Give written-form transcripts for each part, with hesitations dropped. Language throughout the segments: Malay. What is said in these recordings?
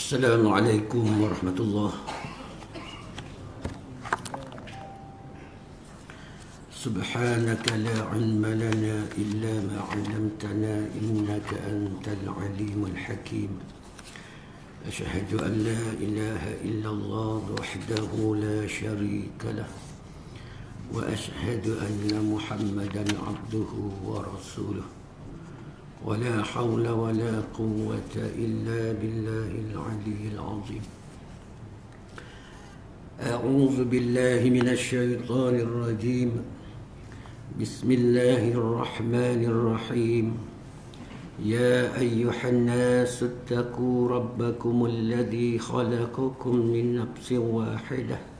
Assalamualaikum warahmatullahi. Subhanaka la ilma lana illa ma 'allamtana innaka antal alimul hakim. Asyhadu an la ilaha illallah wahdahu la syarika lah wa asyhadu anna Muhammadan 'abduhu wa rasuluh. ولا حول ولا قوة إلا بالله العلي العظيم. أعوذ بالله من الشيطان الرجيم. بسم الله الرحمن الرحيم. يا أيها الناس اتقوا ربكم الذي خلقكم من نفس واحدة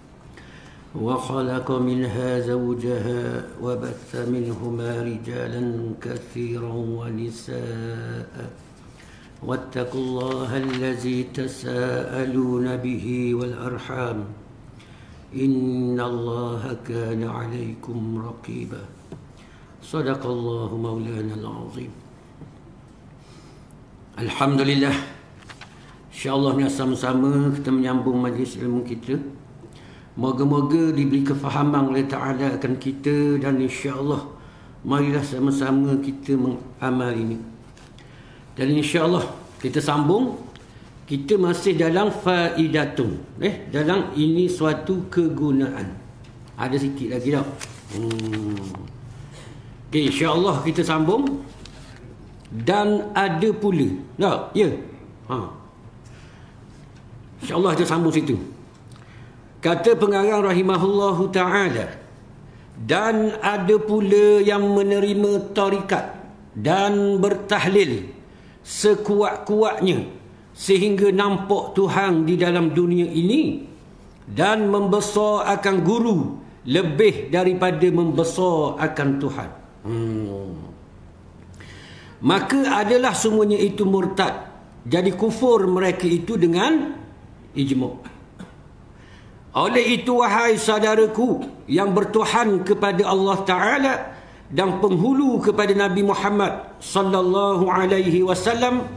وخلق منها زوجها وبث منهما رجالا كثيرا ونساء واتقوا الله الذي تساءلون به والأرحام إن الله كان عليكم رقيبا. صدق الله مولانا العظيم. Alhamdulillah, insyaAllah sama-sama kita menyambung majlis ilmu kita. Moga-moga diberi kefahaman oleh Ta'ala akan kita, dan insya-Allah marilah sama-sama kita mengamal ini. Dan insya-Allah kita sambung, kita masih dalam faidatun, dalam ini suatu kegunaan. Ada sikit lagi tak? Okey, insya-Allah kita sambung. Dan ada pula. Tak? Ya. Insya-Allah kita sambung situ. Kata pengarang rahimahullahu ta'ala, dan ada pula yang menerima tarikat dan bertahlil sekuat-kuatnya sehingga nampak Tuhan di dalam dunia ini dan membesar akan guru lebih daripada membesar akan Tuhan. Maka adalah semuanya itu murtad. Jadi kufur mereka itu dengan ijma'. Oleh itu, wahai saudaraku yang bertuhan kepada Allah Ta'ala dan penghulu kepada Nabi Muhammad sallallahu alaihi wasallam,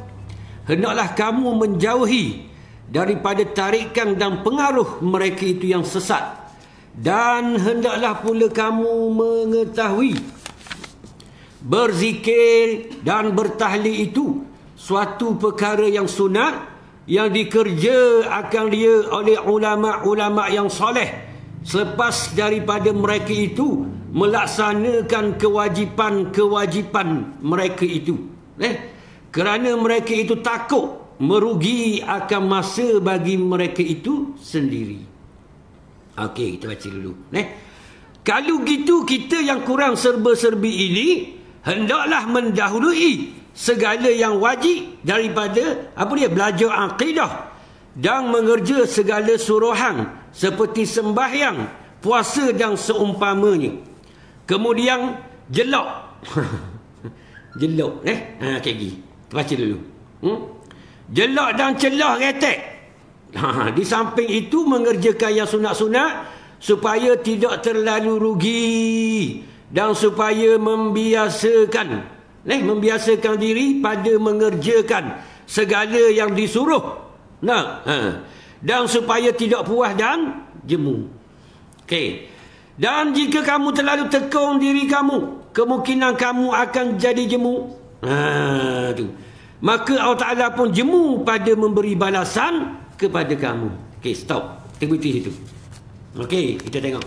hendaklah kamu menjauhi daripada tarikan dan pengaruh mereka itu yang sesat, dan hendaklah pula kamu mengetahui berzikir dan bertahlil itu suatu perkara yang sunat yang dikerja akan dia oleh ulama-ulama yang soleh selepas daripada mereka itu melaksanakan kewajipan-kewajipan mereka itu, kerana mereka itu takut merugi akan masa bagi mereka itu sendiri. Okey, kita baca dulu. Kalau gitu, kita yang kurang serba-serbi ini hendaklah mendahului segala yang wajib daripada belajar akidah dan mengerja segala suruhan seperti sembahyang, puasa dan seumpamanya. Kemudian jelok. Jelok kayak gini. Baca dulu. Jelok dan celah retek. Di samping itu mengerjakan yang sunat-sunat supaya tidak terlalu rugi dan supaya membiasakan diri pada mengerjakan segala yang disuruh, dan supaya tidak puas dan jemu. Okey. Dan jika kamu terlalu tekung diri kamu, kemungkinan kamu akan jadi jemu. Tu. Maka Allah Ta'ala pun jemu pada memberi balasan kepada kamu. Okey, stop. Kita berhenti situ. Okey, kita tengok.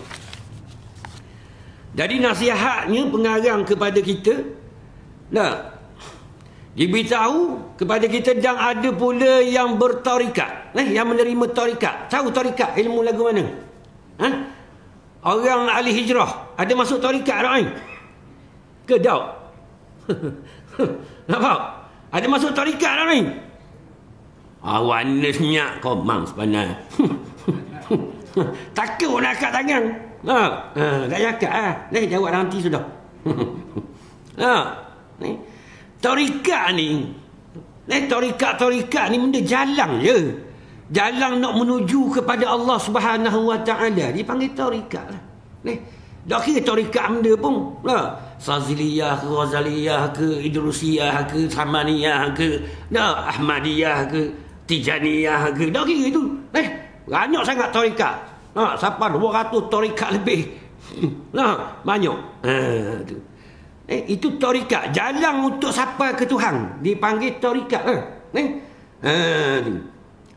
Jadi nasihatnya pengarang kepada kita, diberitahu kepada kita, dan ada pula yang bertarikat, yang menerima tarikat. Tahu tarikat ilmu lagu mana? Orang ahli hijrah ada masuk tarikat tak? Ke tak? Nampak? Ada masuk tarikat tak? Warna senyak komang sebenarnya. Takut nak angkat tangan. Tak cakap jawab nanti sudah. Tarikat ni, tarikat ni benda jalan je. Jalan nak menuju kepada Allah Subhanahu Wa Ta'ala, dipanggil tarikat lah. Tak kira tarikat benda pun. Saziliyah ke, Ghazaliyah ke, Idrusiyah ke, Samaniyah ke, Ahmadiyah ke. Tijaniyah ke, dah kira tu. Banyak sangat tarikat. Sampai 200 tarikat lebih. Banyak. Tu. Itu tarikat. Jalan untuk sampai ke Tuhan dipanggil tarikat. Tu.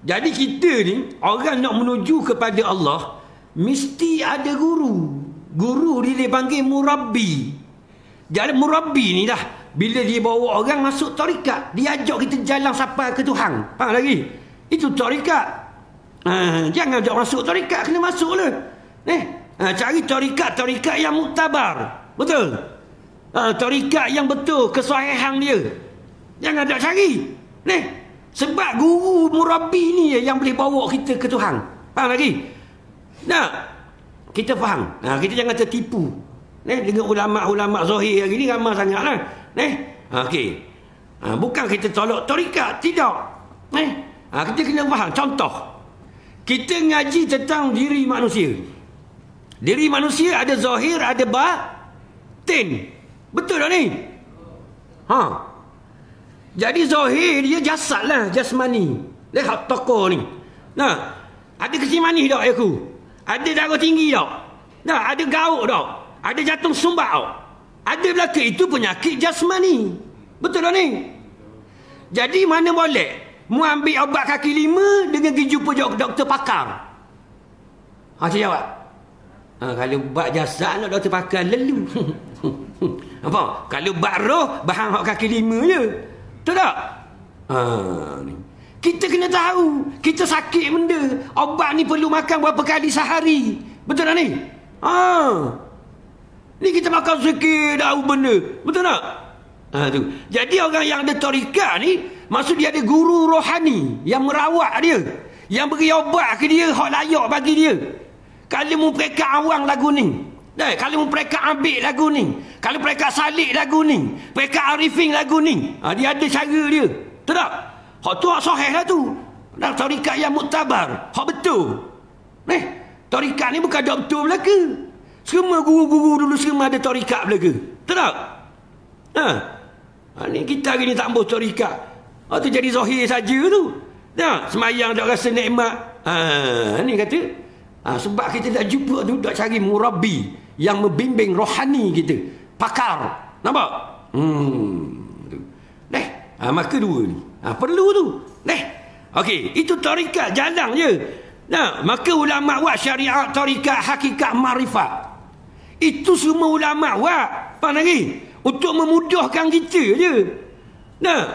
Jadi kita ni, orang nak menuju kepada Allah, mesti ada guru. Guru dia dipanggil murabbi. Jadi murabbi ni dah, bila dia bawa orang masuk tarikat, dia ajak kita jalan sampai ke Tuhan. Faham lagi? Itu tarikat. Jangan ajak masuk tarikat, kena masuk lah. Cari tarikat yang muktabar. Betul? Tarikat yang betul, kesahihan dia. Jangan ajak cari. Sebab guru murabbi ni yang boleh bawa kita ke Tuhan. Faham lagi? Kita faham. Kita jangan tertipu. Dengan ulama-ulama zahir hari ni ramai sangat lah. Okey. Bukan kita tolak tarikat, tidak. Kita kena faham. Contoh, kita ngaji tentang diri manusia. Diri manusia ada zahir, ada batin. Betul tak ni? Jadi zahir dia jasad lah, jasmani. Lihat tokoh ni. Ada kecil manis tak aku? Ada darah tinggi tak? Ada gauk tak? Ada jantung sumbat tak? Ada belaka, itu penyakit jasmani. Betul tak ni? Jadi mana boleh mu ambil ubat kaki 5 dengan pergi jumpa doktor pakar? Saya jawab, kalau ubat jasad nak doktor pakar lalu. Apa? Kalau ubat roh bahan hak kaki 5 je. Betul tak? Kita kena tahu kita sakit benda, ubat ni perlu makan berapa kali sehari. Betul tak ni? Ni kita makan sikit dah benda. Betul tak? Tu. Jadi orang yang ada tarikat ni, maksud dia ada guru rohani yang merawat dia, yang beri ubat ke dia hak layak bagi dia. Kalau mu perekat awang lagu ni, kalau mu perekat ambil lagu ni, kalau perekat salik lagu ni, perekat arifin lagu ni, dia ada cara dia. Betul tak? Hak tu hak sahih lah tu. Tarikat yang muktabar, hak betul. Tarikat ni bukan dak betul belaka. Semua guru-guru dulu semua ada tarikat belaka. Betul tak? Ni kita hari ni tak ambil tarikat. Tu jadi zahir saja tu. Semayang tak rasa nikmat. Ni kata, sebab kita tak jumpa tu, tak cari murabbi yang membimbing rohani kita. Pakar. Nampak? Maka dua ni. Perlu tu. Okey, itu tarikat jalan je. Maka ulama buat syariat, tarikat, hakikat, marifat. Itu semua ulama buat. Faham lagi? Untuk memudahkan kita je.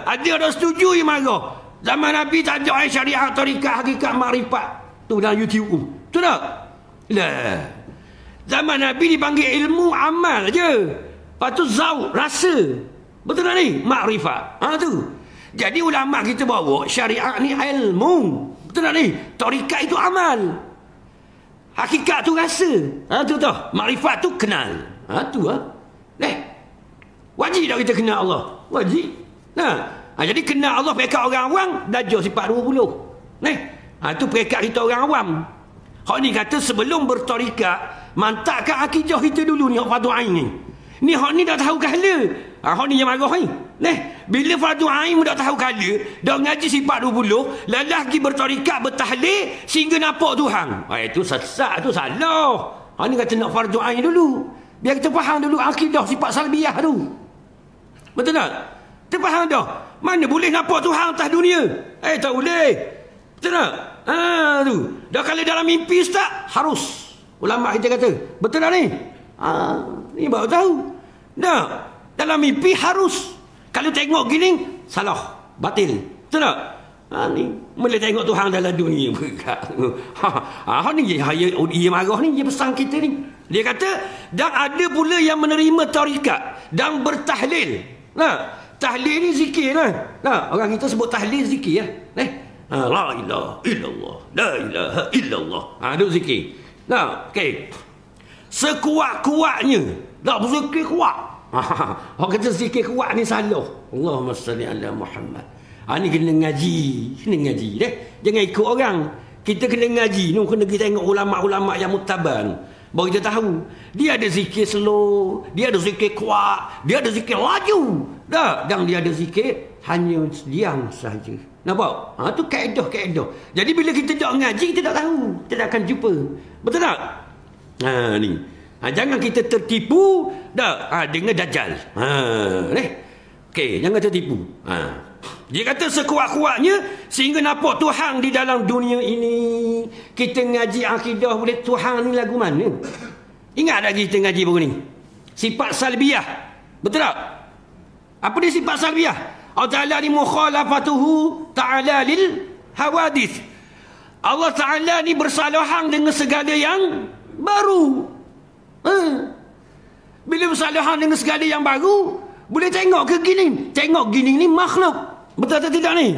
Ada orang setuju yang marah. Zaman Nabi tak ada syariat, tarikat, hakikat, marifat. Tu dalam YouTube. Betul tak? Lah. Zaman Nabi dipanggil ilmu amal je. Lepas tu zauk, rasa. Betul tak ni? Makrifat. Tu. Jadi ulama kita bawa syariat ni ilmu. Betul tak ni? Tarikat itu amal. Hakikat tu rasa. Tu tau. Makrifat tu kenal. Tu wajib tak kita kenal Allah? Wajib. Jadi kenal Allah pekat orang awam, darjah sifat 20. Tu pekat kita orang awam. Hak ni kata sebelum bertarikat, mantapkan akidah kita dulu ni, hak fardu ain ni. Ni hak ni dah tahu kala. Hak ni yang marah ni. Bila fardu ain mu dah tahu kala, dah ngaji sifat 20, lalah pergi bertarikat, bertahlil sehingga nampak Tuhan. Itu sesat, tu salah. Hak ni kata nak fardu ain dulu. Biar kita faham dulu akidah sifat salbiyah tu. Betul tak? Kita faham dah. Mana boleh nampak Tuhan atas dunia? Tak boleh. Betul tak? Tu. Dah kalau dalam mimpi ustaz, harus. Ulama kita kata. Betul tak ni? Ni baru tahu. Dalam mimpi harus. Kalau tengok gini, salah. Batil. Betul tak? Ni boleh tengok Tuhan dalam dunia. Ni dia marah ni, dia pesan kita ni. Dia kata, dan ada pula yang menerima tarikat dan bertahlil. Tahlil ni zikir lah. Orang kita sebut tahlil zikir lah. La ilaha illallah, la ilaha illallah. Itu zikir. Okey. Sekuat-kuatnya, tak berzikir kuat. Orang kata zikir kuat ni salah. Allahumma salli ala Muhammad. Ni kena ngaji. Kena ngaji. Jangan ikut orang. Kita kena ngaji. Kena kita tengok ulama-ulama yang muktabar ni. Baru kita tahu. Dia ada zikir slow. Dia ada zikir kuat. Dia ada zikir laju. Dan dia ada zikir hanya diam saja. Nampak? Tu kaedah-kaedah. Jadi bila kita tak ngaji, kita tak tahu. Kita tak akan jumpa. Betul tak? Ni. Jangan kita tertipu dengan Dajjal. Okey, jangan tertipu. Dia kata sekuat-kuatnya sehingga nampak Tuhan di dalam dunia ini. Kita ngaji akidah boleh Tuhan ni lagu mana? Ingat lagi kita ngaji baru ni. Sifat salbiyah. Betul tak? Apa dia sifat salbiyah? Allah Ta'ala ni mukhalafatuhu ta'ala lil hawadith. Allah Ta'ala ni bersalahan dengan segala yang baru. Bila bersalahan dengan segala yang baru, boleh tengok ke gini? Tengok gini ni makhluk. Betul atau tidak ni?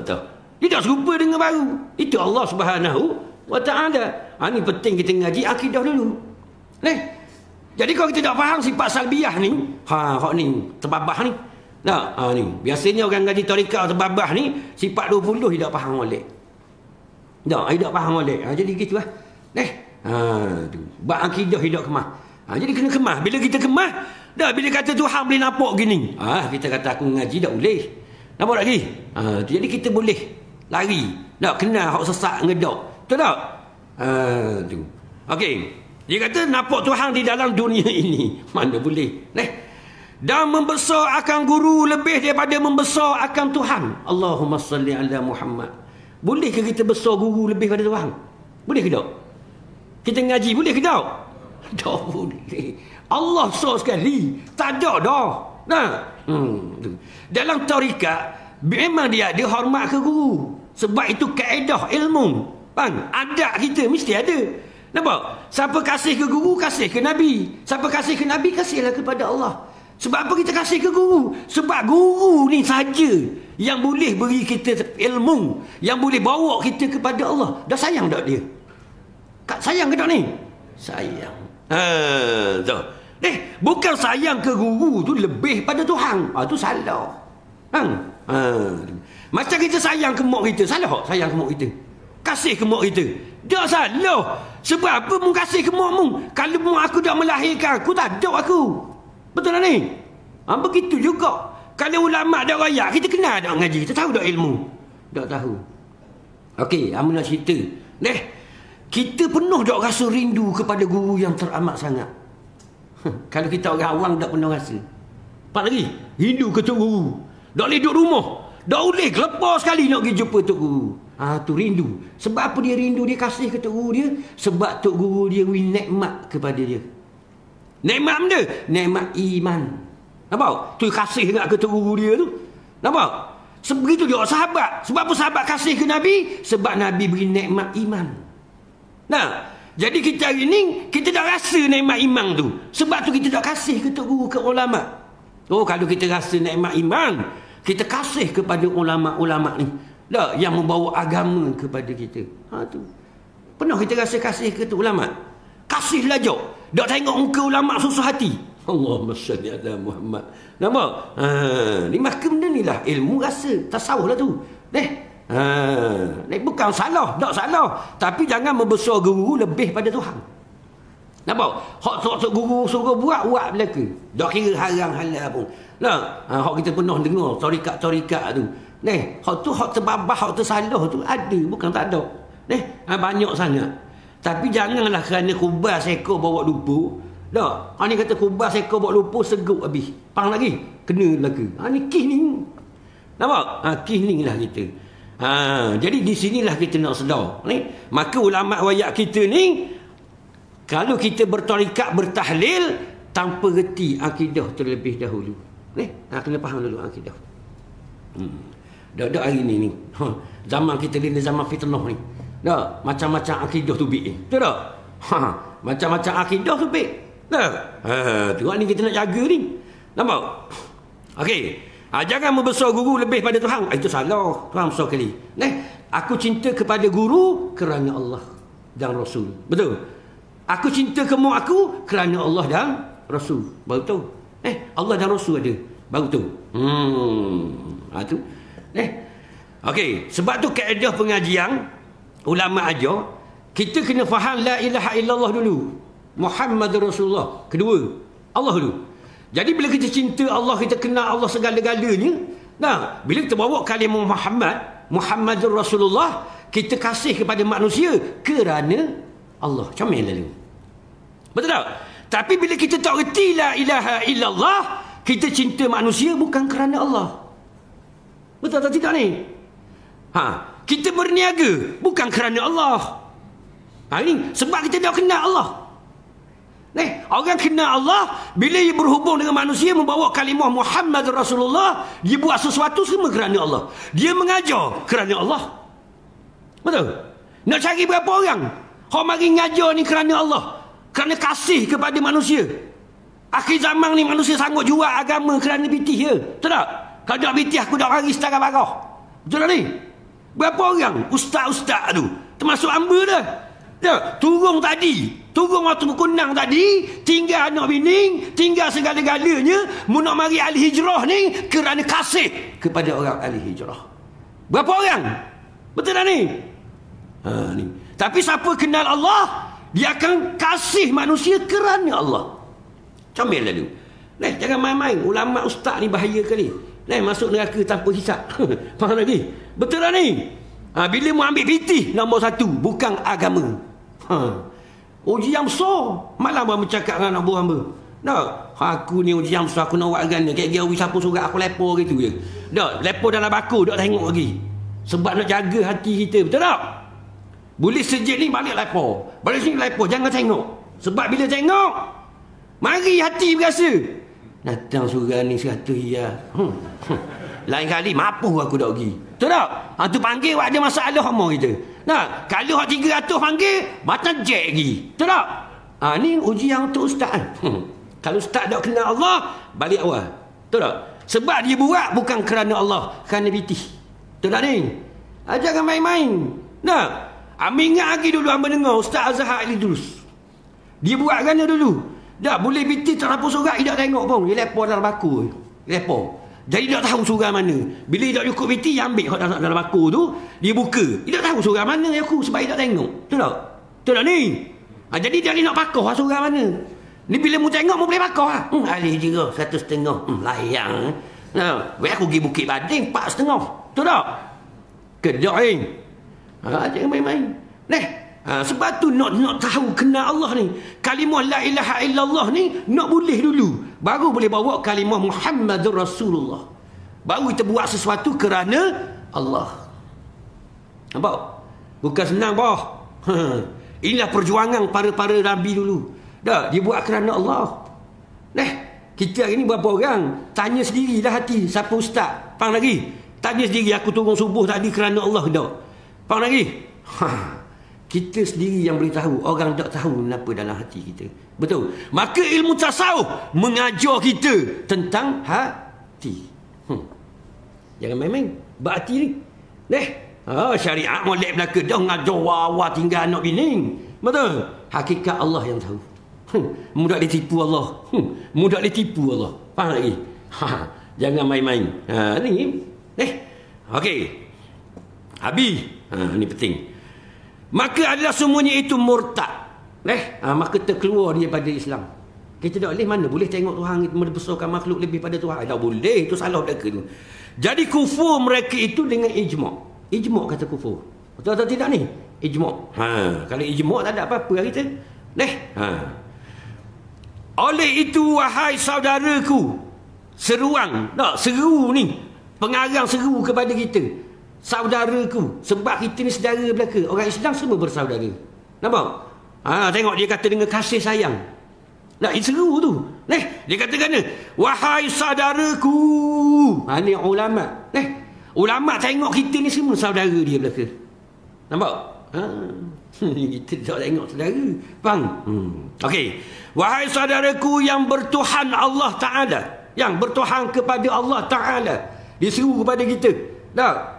Tahu. Dia tak serupa dengan baru. Itu Allah Subhanahu wa Ta'ala. Ni penting kita ngaji akidah dulu. Jadi kalau kita tak faham sifat salbiyah ni, hak ni terbabah ni. Ni biasanya orang ngaji tarekat terbabah ni sifat 20 dia tak faham molek. Dia tak faham molek. Jadi gitulah. Tu. Bab akidah dia tak kemah. Jadi kena kemah. Bila kita kemah, bila kata Tuhan boleh nampak gini. Kita kata aku ngaji tak boleh. Nampak lagi? Jadi kita boleh lari. Tak kena hak sesak ngedok. Betul tak? Tu. Okey. Dia kata nampak Tuhan di dalam dunia ini. Mana boleh? Dan membesar akan guru lebih daripada membesar akan Tuhan. Allahumma salli ala Muhammad. Boleh ke kita besar guru lebih daripada Tuhan? Boleh ke tak? Kita ngaji boleh ke tak? Tak boleh. Allah besar sekali. Tak ada dah. Dalam tarikat memang dia ada hormat ke guru. Sebab itu kaedah ilmu. Adab kita mesti ada. Nampak? Siapa kasih ke guru, kasih ke Nabi. Siapa kasih ke Nabi, kasihlah kepada Allah. Sebab apa kita kasih ke guru? Sebab guru ni saja yang boleh beri kita ilmu, yang boleh bawa kita kepada Allah. Dah sayang tak dia? Sayang ke tak ni? Sayang. Bukan sayang ke guru tu lebih pada Tuhan. Tu salah. Macam kita sayang ke mak kita, salah tak sayang ke mak kita? Kasih ke mak kita? Tak salah. Sebab apa mu kasih ke mak mu? Kalau mak aku tak melahirkan aku, tak ada aku. Betul tak ni? Begitu juga. Kalau ulama' dah rayak, kita kenal tak ngaji? Kita tahu tak ilmu? Tak tahu. Okey, aku nak cerita. Kita penuh tak rasa rindu kepada guru yang teramat sangat? Kalau kita orang awam tak pernah rasa. Apa lagi? Rindu ke tok guru. Tak boleh duduk rumah. Tak boleh kelepar sekali nak pergi jumpa tok guru. Tu rindu. Sebab apa dia rindu? Dia kasih ke tok guru dia. Sebab tok guru dia beri nikmat kepada dia. Nikmat benda? Nikmat iman. Nampak? Tu kasih dengan ke tok guru dia tu. Nampak? Sebegitu juga sahabat. Sebab apa sahabat kasih ke Nabi? Sebab Nabi beri nikmat iman. Jadi kita hari ni kita tak rasa nikmat iman tu. Sebab tu kita tak kasih ke tok guru, ke ulama. Kalau kita rasa nikmat iman, kita kasih kepada ulama-ulama ni. Yang membawa agama kepada kita. Tu. Pernah kita rasa kasih ke tok ulama? Kasihlah jauh. Tak tengok muka ulama susah hati. Allahumma salli ala Muhammad. Nampak? Ni maka benda ni lah ilmu rasa. Tasawuf lah tu. Bukan salah. Tak salah. Tapi jangan membesar guru lebih pada Tuhan. Nampak? Hak guru suruh buat belaka. Tak kira haram halal pun. Hak kita pernah dengar tarikat-tarikat tu. Hak tu hak terbabah, hak tersalah tu ada. Bukan tak ada. Banyak sangat. Tapi janganlah kerana kubas ekor bawa lupa. Tak. Ni kata kubas ekor bawa lupa seguk habis. Pang lagi. Kena belaka. Ni kih ni. Nampak? Kih ni lah kita. Jadi di sinilah kita nak sedar. Maka ulama' wayak kita ni, kalau kita bertarikat, bertahlil, tanpa reti akidah terlebih dahulu. Kena faham dulu akidah. Dah hari ni. Zaman kita ni zaman fitnah ni. Tak, macam-macam akidah tu baik. Betul tak? Macam-macam akidah tu baik. Tak? Tengok ni kita nak jaga ni. Nampak? Okey. Jangan membesar guru lebih pada Tuhan. Itu salah. Tuhan besar kali. Aku cinta kepada guru kerana Allah dan Rasul. Betul? Aku cinta ke mak aku kerana Allah dan Rasul. Baru tu. Allah dan Rasul ada. Baru tu. Tu. Okey. Sebab tu kaedah pengajian ulama ajar, kita kena faham la ilaha illallah dulu, Muhammad Rasulullah kedua, Allah dulu. Jadi bila kita cinta Allah, kita kenal Allah segala-galanya, Nah, bila kita bawa kalimah Muhammadur Rasulullah, kita kasih kepada manusia kerana Allah. Comel lalu. Betul tak? Tapi bila kita tak reti la ilaha illallah, kita cinta manusia bukan kerana Allah. Betul tak tidak ni? Kita berniaga bukan kerana Allah. Ini sebab kita dah kenal Allah. Orang kenal Allah, bila dia berhubung dengan manusia, membawa kalimah Muhammad Rasulullah, dia buat sesuatu semua kerana Allah. Dia mengajar kerana Allah. Betul? Nak cari berapa orang hok mari ngajar ni kerana Allah, kerana kasih kepada manusia. Akhir zaman ni manusia sanggup jual agama kerana bitih je. Betul tak? Kalau tak bitih aku dah lari setara barah. Betul tak ni? Berapa orang ustaz-ustaz tu, termasuk hamba dah, turun waktu berkunang tadi, tinggal anak bini, tinggal segala-galanya, nak mari ahli hijrah ni kerana kasih kepada orang ahli hijrah. Berapa orang? Betul tak ni? Ni. Tapi siapa kenal Allah, dia akan kasih manusia kerana Allah. Comel lalu. Jangan main-main. Ulama ustaz ni bahaya kali. Masuk neraka tanpa hisap. Faham lagi? Betul tak ni? Bila mu ambil pitih, nombor satu, bukan agama. Ujian besar. Malam baru bercakap dengan anak buah hamba. Aku ni ujian besar, aku nak buat agama. Kayak dia siapa surat aku lepo gitu je. Lepo dalam baku, tak tengok lagi. Sebab nak jaga hati kita. Betul tak? Boleh sejak ni balik lepo. Balik sini lepo. Jangan tengok. Sebab bila tengok, mari hati berasa. Datang surat ni 100 riyal. Lain kali mampu aku dak pergi. Betul tak? Tu panggil ada masalah hama kita. Kalau hak 300 panggil, macam jet lagi. Betul tak? Ni ujian untuk ustaz. Kalau ustaz tak kenal Allah, balik awal. Betul tak? Sebab dia buat bukan kerana Allah, kerana bitih. Betul tak ni? Jangan main-main. Amin ingat lagi dulu hamba dengar Ustaz Azhar Idrus. Dia buat kerana dulu. Boleh bitih tak apa surat, dia tak tengok pun. Dia lepo dalam baku. Lepo. Jadi dia tak tahu surah mana. Bila dia tak cukup biti, dia ambil dalam baku tu, dia buka. Dia tak tahu surah mana aku sebab dia tak tengok. Betul tak? Betul tak ni? Jadi dia nak pakar surah mana. Ni bila mu tengok, mu boleh pakar. Alih je 1,5. Layang. Aku pergi Bukit Bading 4,5. Betul tak? Kedok ni. Jangan main-main. Sebab tu nak tahu kenal Allah ni. Kalimah la ilaha illallah ni nak boleh dulu, baru boleh bawa kalimah Muhammadur Rasulullah. Baru kita buat sesuatu kerana Allah. Nampak? Bukan senang bah. Inilah perjuangan para nabi dulu. Dia buat kerana Allah. Kita hari ni berapa orang tanya sendirilah hati, siapa ustaz? Faham lagi? Tanya sendiri, aku turun subuh tadi kerana Allah tak? Faham lagi? Kita sendiri yang boleh tahu. Orang tak tahu apa dalam hati kita. Betul? Maka ilmu tasawuf mengajar kita tentang hati. Jangan main-main berhati ni. Syariat molek belaka dah ngajar wawa tinggal anak bini. Betul? Hakikat Allah yang tahu. Mudah ditipu Allah. Mudah ditipu Allah. Faham lagi? Jangan main-main. Ni. Okey. Habis. Ni penting. Maka adalah semuanya itu murtad. Maka terkeluar dia pada Islam. Kita tak boleh mana boleh tengok Tuhan membesarkan makhluk lebih pada Tuhan. Tak boleh, itu salah mereka tu. Jadi kufur mereka itu dengan ijma'. Ijma' kata kufur. Betul atau tidak ni? Ijma'. Kalau ijma' tak ada apa-apa lah kita. Oleh itu wahai saudaraku, seruan, seru ni, pengarang seru kepada kita. Saudaraku, sebab kita ni saudara belaka. Orang Islam semua bersaudara. Nampak? Tengok dia kata dengan kasih sayang. Ini seru tu. Dia kata kena, wahai saudaraku. Ni ulama. Ulama tengok kita ni semua saudara dia belaka. Nampak? Kita tak tengok saudara. Faham? Okey. Wahai saudaraku yang bertuhan Allah Ta'ala, yang bertuhan kepada Allah Ta'ala, diseru kepada kita.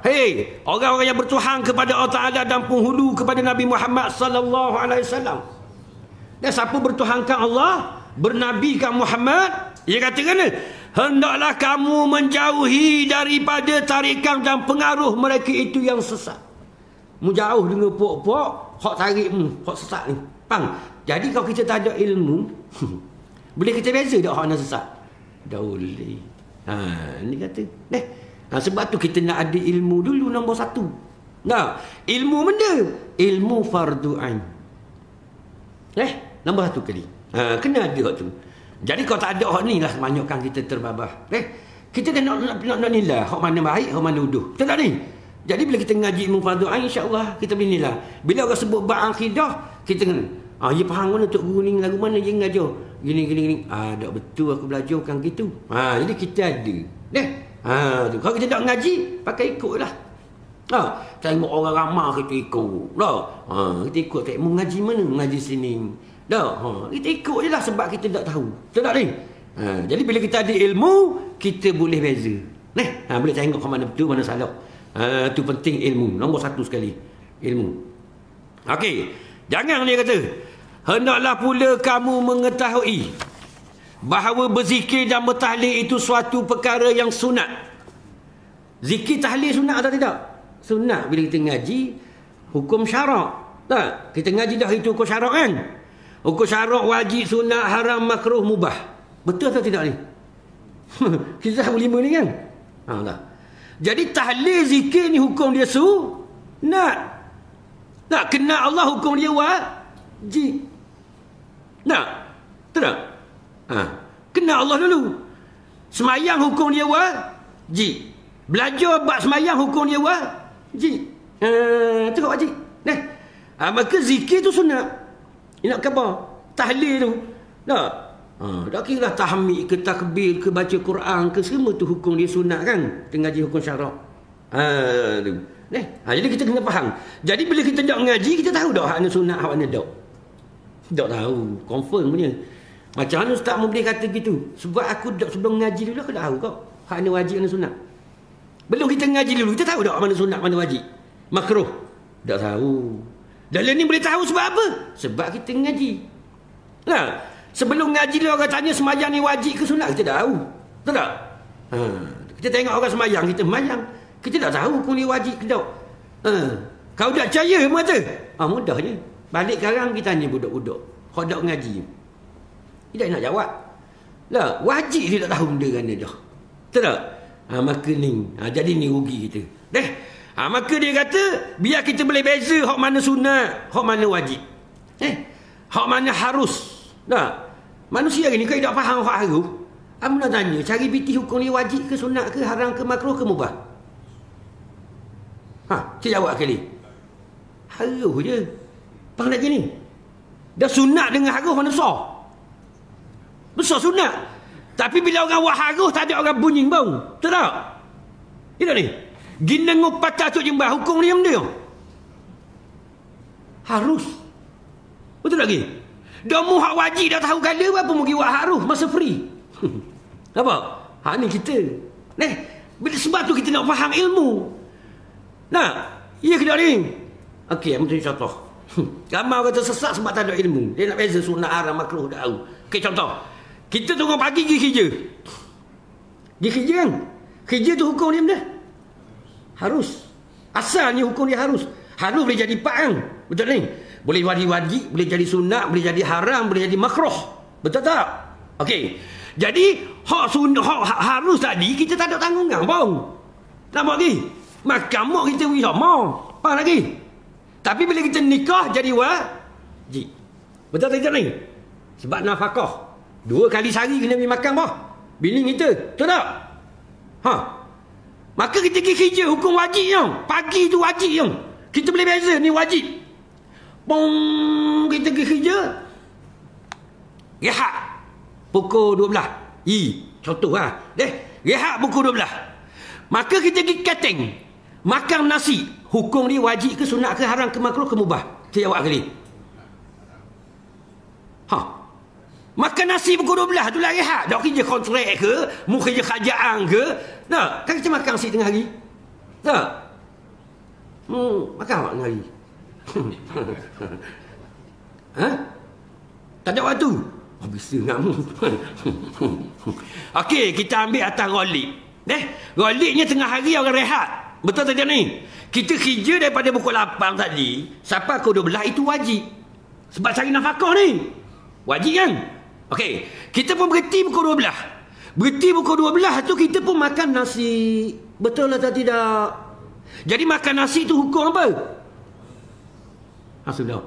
Hei, orang-orang yang bertuhan kepada Allah Ta'ala dan penghulu kepada Nabi Muhammad sallallahu alaihi wasallam. Dan siapa bertuhankan Allah, bernabikan Muhammad, ia katakan, hendaklah kamu menjauhi daripada tarikan dan pengaruh mereka itu yang sesat. Menjauh dengan puak-puak hak tarik hak sesat ni. Faham? Jadi kalau kita tak ada ilmu, boleh kita beza tak hak yang sesat? Tak boleh. Ni kata, Sebab tu kita nak ada ilmu dulu nombor satu. Nah, ilmu benda, ilmu fardu ain. Nombor satu kali. Kena ada hak tu. Jadi kalau tak ada hak ni lah banyakkan kita terbabah. Kita dah nak nilai hak mana baik, hak mana uduh. Betul tak ni? Jadi bila kita ngaji ilmu fardu ain, insya-Allah kita boleh nilai. Bila orang sebut bab akidah, kita kena dia faham mana tok guru ni, lagu mana dia ngajar. Gini. Tak betul aku belajarkan gitu. Jadi kita ada. Tu. Kalau kita tak ngaji, pakai ikutlah. Tengok orang ramai kita ikut. Kita ikut tak mau ngaji mana? Ngaji sini. Kita ikut je lah sebab kita tak tahu. Betul tak ni? Jadi bila kita ada ilmu, kita boleh beza. Boleh tengok mana betul, mana salah. Tu penting ilmu. Nombor satu sekali. Ilmu. Okey. Jangan dia kata, hendaklah pula kamu mengetahui bahawa berzikir dan bertahlil itu suatu perkara yang sunat. Zikir tahlil sunat atau tidak? Sunat. Bila kita ngaji hukum syarak. Tak? Kita ngaji dah itu hukum syarak kan? Hukum syarak wajib, sunat, haram, makruh, mubah. Betul atau tidak ni? Kita tahu 5 ni kan? Tak. Jadi tahlil zikir ni hukum dia sunat. Nak kena Allah hukum dia wajib. Nak? Tak? Kena Allah dulu. Semayang hukum dia wajib. Belajar bab semayang hukum dia wajib. Itu wajib. Maka zikir tu sunat. Nak khabar. Tahlil tu. Tak kira lah tahmid ke takbir ke baca Quran ke, semua tu hukum dia sunat kan. Kita ngaji hukum syarak. Tu. Jadi kita kena faham. Jadi bila kita tak ngaji, kita tahu tak hak mana sunat, hak mana tak. Tak tahu. Confirm punya. Macam mana ustaz boleh kata gitu? Sebab aku sebelum ngaji dulu aku dah tahu kau hak mana wajib, mana sunat. Belum kita ngaji dulu, kita tahu tak mana sunat, mana wajib, makruh. Tak tahu. Dan ni boleh tahu sebab apa? Sebab kita ngaji. Sebelum ngaji dia orang tanya semayang ni wajib ke sunat, kita tahu. Betul tak? Kita tengok orang semayang, kita semayang. Kita tak tahu hukum ni wajib ke tak. Kau tak percaya mata? Mudah je. Balik sekarang kita tanya budak-budak. Kau tak ngaji. Dia nak jawab. Wajib dia tak tahu benda kan dia dah. Betul tak? Maka ni. Jadi ni rugi kita. Maka dia kata, biar kita boleh beza hak mana sunat, hak mana wajib. Hak mana harus. Manusia ni kau tak faham hak harus. Aku nak tanya, cari biti hukum ni wajib ke sunat ke, haram ke, makruh ke, mubah? Saya jawab kali. Harus je. Faham tak ni? Dah sunat dengan harus mana besar? Besar sunat. Tapi bila orang buat harus, tak ada orang bunyi bau. Betul tak? Itu ni. Ginengu patah tu jembah hukum ni yang dia. Harus. Betul lagi? Dah mu hak wajib dah tahu kala, apa mu pergi buat harus masa free? Apa? Hak ni kita. Sebab tu kita nak faham ilmu. Ya ke tak ni? Okey, aku tunjuk contoh. Ramai kata sesat sebab tak ada ilmu. Dia nak beza sunat, haram, makruh, tak tahu. Okey, contoh. Kita tunggu pagi pergi kerja. Pergi kerja kan? Kerja tu hukum dia benda? Harus. Asalnya hukum dia harus. Harus boleh jadi pak kan? Betul ni? Boleh jadi wajib, boleh jadi sunat, boleh jadi haram, boleh jadi makruh. Betul tak? Okey. Jadi, hak sunat, hak harus tadi, kita tak ada tanggungan pun. Nak buat lagi? Makan mak kita pergi sama. Faham lagi? Tapi bila kita nikah, jadi wajib. Betul tak ni? Sebab nafkah. 2 kali sehari kena pergi makan bah. Bini kita. Betul tak? Maka kita pergi kerja, hukum wajib yang. Pagi tu wajib yang. Kita boleh beza, ni wajib. Kita pergi kerja. Rehat. Pukul 12. Contoh lah. Rehat pukul 12. Maka kita pergi catering. Makan nasi. Hukum dia wajib ke, sunat ke, haram ke, makruh ke, mubah? Saya jawab kali. Makan nasi pukul 12 tu lah rehat. Tak kerja kontrak ke, mu kerja kerajaan ke. Kan kita makan nasi tengah hari. Tak? Makan awak tengah hari. Tak ada waktu. Bisa ngamu. Okey, kita ambil atas rolik. Roliknya tengah hari orang rehat. Betul tak ni? Kita kerja daripada pukul 8 tadi sampai pukul 12 itu wajib. Sebab cari nafkah ni. Wajib kan? Okey, kita pun berhenti pukul 12. Berhenti pukul 12 tu kita pun makan nasi. Betul atau tidak? Jadi makan nasi itu hukum apa? Sudah.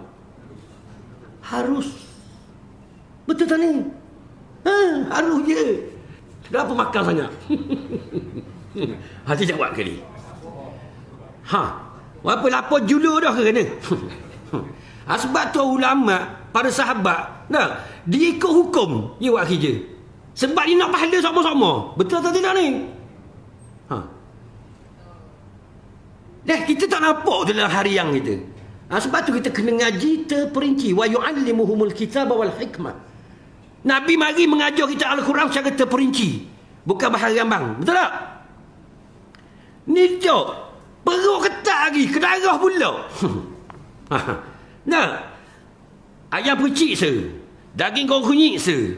Harus. Betul tak ni? Harus je. Kenapa makan sangat? Hati jawab kali. Berapa lapar jula dah ke kena? Sebab tu ulama, para sahabat, dia ikut hukum dia buat kerja. Sebab dia nak pahala sama-sama. Betul atau tidak ni? Kita tak nampak dalam harian kita. Sebab tu kita kena ngaji terperinci. Wa yu'allimuhumul kitaba wal hikmah. Nabi mari mengajar kita Al-Quran secara terperinci. Bukan bahasa rambang. Betul tak? Ni jok. Perut ketat lagi. Kedarah pula. Ayam percik se. Daging kau kunyit se.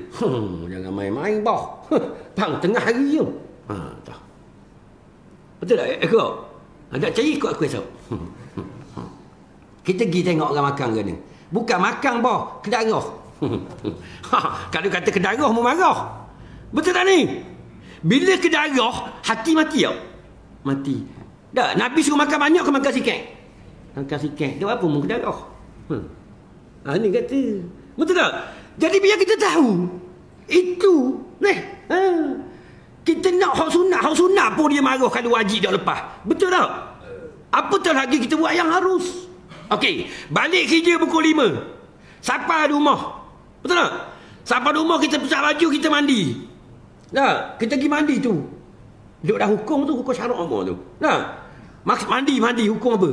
Jangan main-main bah. Bang, tengah hari je. Betul tak? Ikut. Nak cari ikut aku esok. Kita pergi tengok orang makan ke ni. Bukan makan bah. Kedarah. Kalau kata kedarah mu marah. Betul tak ni? Bila kedarah, hati mati tak? Mati. Tak, Nabi suruh makan banyak ke makan sikit? Makan sikit. Dia apa mu kedarah? Ni kata. Betul tak? Jadi biar kita tahu. Itu. Kita nak hak sunat pun dia marah kalau wajib dah lepas. Betul tak? Apatah lagi kita buat yang harus. Okey, balik kerja pukul 5. Sampai rumah. Betul tak? Sampai rumah kita pesak baju, kita mandi. Kita pergi mandi tu. Duk dah hukum tu, hukum syarak apa tu. Maksud mandi hukum apa?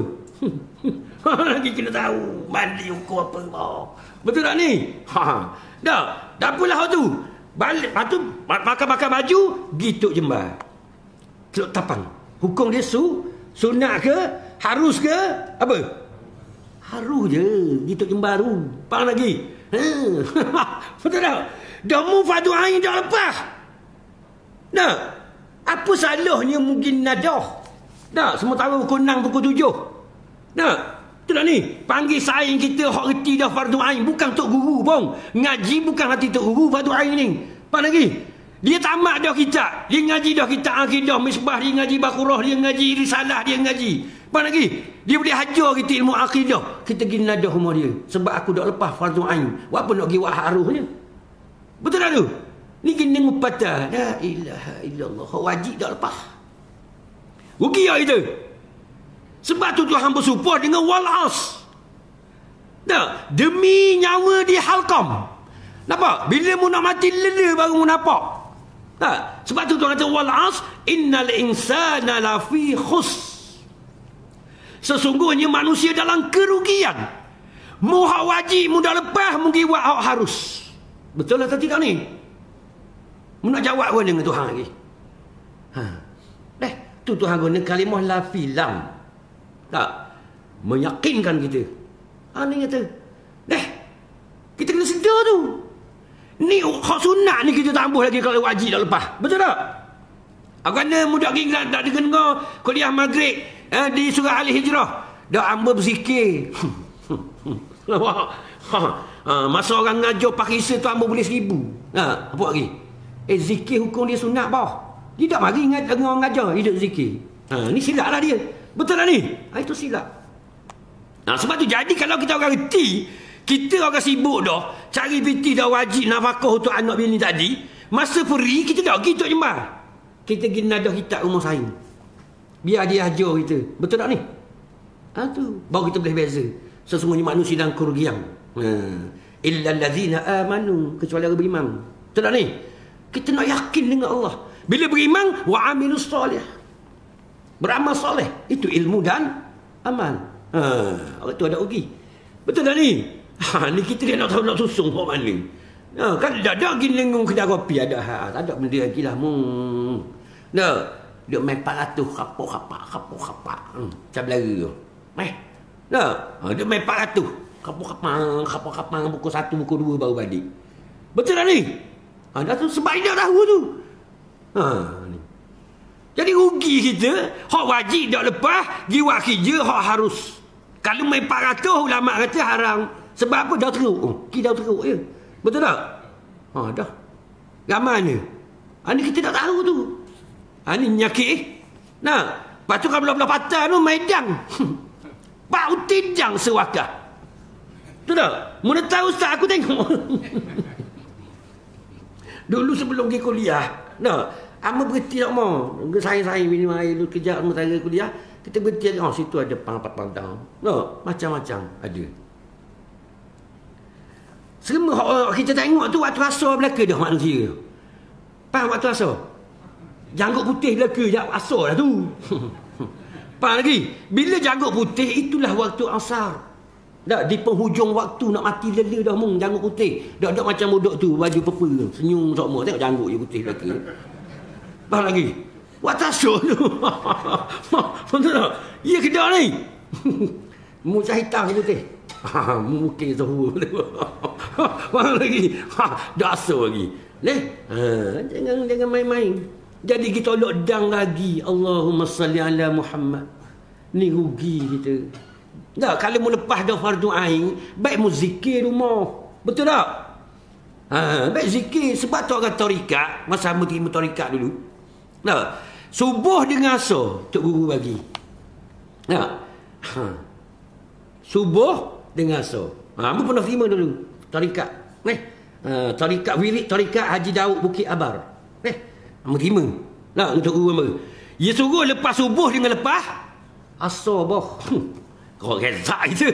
Lagi kena tahu mandi hukum apa. Betul tak ni? Dah pula tu. Balik, lepas tu pakai baju, gitu jembar. Celuk tapang. Hukum dia sunat ke? Harus ke? Apa? Harus je. Gitu jembar tu. Faham lagi? Betul tak? Dah mu fardu ain dah lepas. Apa salahnya mungkin nadah? Sementara kunang pukul 7. Betul tak ni? Panggil saing kita hak reti dah fardu ain. Bukan tok guru pun. Ngaji bukan hati tok guru fardu ain ni. Faham lagi? Dia tamat dah kitab. Dia ngaji dah kitab akidah, misbah. Dia ngaji bakurah. Dia ngaji risalah. Dia ngaji. Faham lagi? Dia boleh hajar kita ilmu akidah. Kita pergi nadah rumah dia. Sebab aku dah lepas fardu ain. Apa nak pergi buat harusnya? Betul tak tu? Ni kena ngupatah. La ilaha illallah. Wajib dah lepas. Rugi tak kita? Sebab tu Tuhan bersumpah dengan wal'as. Demi nyawa di halqam. Nampak? Bila mu nak mati lele baru mu nampak. Sebab tu Tuhan kata wal'as innal insana lafi khus. Sesungguhnya manusia dalam kerugian. Mu hak wajib mu dah lepas, mu pergi buat hak harus. Betul atau tidak ni? Mu nak jawab pun dengan Tuhan lagi. Tu Tuhan guna kalimah lafi lam. Meyakinkan kita. Ni kata, kita kena sedar tu. Ni hak sunat ni kita tambah lagi kalau wajib dah lepas. Betul tak? Kerana mudah lagi nak dengar kuliah maghrib di surah Al-Hijrah. Dah hamba berzikir. Masa orang ngajar pakai isa tu hamba boleh 1000. Apa lagi? Zikir hukum dia sunat bah. Dia tak mari dengar ngajar hidup zikir. Ni silap lah dia. Betul tak ni? Itu silap. Sebab tu jadi kalau kita orang reti, kita orang sibuk dah cari piti dah wajib nafkah untuk anak bini tadi, masa free kita dah pergi tok jembar. Kita pergi nadah kitab rumah saing. Biar dia ajar kita. Betul tak ni? Tu baru kita boleh beza. Sesungguhnya manusia dalam kerugian. Illa allazina amanu, kecuali orang beriman. Betul tak ni? Kita nak yakin dengan Allah. Bila beriman wa amilus solih. Beramal soleh, itu ilmu dan amal. Orang tu ada rugi. Betul tak ni? Ni kita dia nak tahu nak susung kau mana. Kan dah ada lagi lengung kedai kopi ada. Tak ada benda lagi lah. Dia main 400 kapok-kapak. Macam lari tu. Dia main 400 kapok-kapak pukul 1, pukul 2 baru balik. Betul tak ni? Dah tu sebab dia tahu tu. Ni. Jadi rugi kita. Hak wajib dah lepas, jiwa kerja hak harus. Kalau main 400 ulama kata haram. Sebab apa? Dah teruk. Kita dah teruk je. Betul tak? Dah. Ramai ni. Ni kita tak tahu tu. Ni nyakit. Nah, lepas tu kalau belah-belah patah tu Maidang. Pak Utidang sewakah. Tu tak? Mana tahu Ustaz aku tengok. Dulu sebelum pergi kuliah, nah, amba berhenti tak mau. Saya minum air dulu kejap sementara kuliah. Kita berhenti, oh situ ada pang-pang. No, macam-macam ada. Semua kita tengok tu waktu asar belaka dah manusia. Faham waktu asar? Janggut putih belaka dah asar dah tu. Faham lagi? Bila janggut putih itulah waktu asar. Dah di penghujung waktu nak mati lela dah mung janggut putih. Dah macam budak tu baju purple senyum semua tengok janggut je putih belaka. Faham lagi? Waktu asar tu. Betul tak? Ya ke tak ni? Muka hitam putih. Mungkin Zuhur. Faham lagi? Dah asar lagi. Jangan main-main. Jadi kita lockdown lagi. Allahumma salli ala Muhammad. Ni rugi kita. Dah, kalau mu lepas dah fardu ain, baik mu zikir rumah. Betul tak? Baik zikir. Sebab tu orang tarikat, masa mu terima tarikat dulu. Dah, subuh dengan asar Tok Guru bagi. Dah. Subuh dengan asar. Mu pernah terima dulu tarikat. Tarikat wirid, tarikat Haji Daud Bukit Abar. Mu terima. Nah, Tok Guru hamba. Dia suruh lepas subuh dengan lepas asar boh. Kau rezak kita.